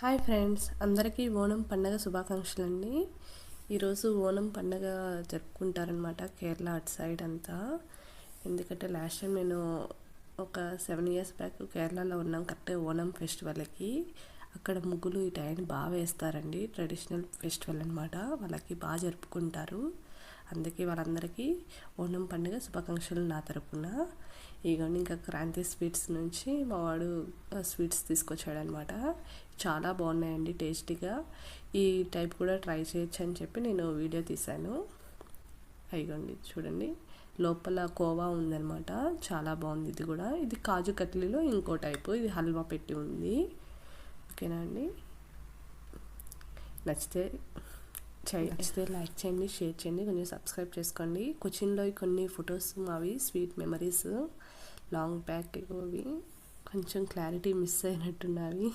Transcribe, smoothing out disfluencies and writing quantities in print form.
Hi friends, అందరికీ ఓణం పండగ శుభాకాంక్షలు అండి. ఈరోజు ఓణం పండగ జరుపుకుంటారనమాట కేరళ అటు సైడ్ అంతా. ఎందుకంటే లాస్ట్ టైం నేను ఒక 7 years బ్యాక్ కేరళలో ఉన్నాం కరెక్ట్గా ఓణం ఫెస్టివల్కి. అక్కడ ముగ్గులు ఈ టైం బాగా వేస్తారండి. ట్రెడిషనల్ ఫెస్టివల్ అనమాట, వాళ్ళకి బాగా జరుపుకుంటారు. అందుకే వాళ్ళందరికీ ఓణం పండుగ శుభాకాంక్షలు నా తరపున. ఇగోండి, ఇంకా క్రాంతి స్వీట్స్ నుంచి మా వాడు స్వీట్స్ తీసుకొచ్చాడనమాట. చాలా బాగున్నాయండి, టేస్టీగా. ఈ టైప్ కూడా ట్రై చేయొచ్చు అని చెప్పి నేను వీడియో తీశాను. ఇగోండి చూడండి, లోపల కోవా ఉందనమాట, చాలా బాగుంది. ఇది కూడా, ఇది కాజు కట్లీలో ఇంకో టైపు, ఇది హల్వా పెట్టి ఉంది. ఓకేనా అండి, నచ్చితే లైక్ చేయండి, షేర్ చేయండి, కొంచెం సబ్స్క్రైబ్ చేసుకోండి. కొచ్చిన్లో కొన్ని ఫొటోస్ మావి స్వీట్ మెమరీస్ లాంగ్ బ్యాక్, ఇవి కొంచెం క్లారిటీ మిస్ అయినట్టున్నవి.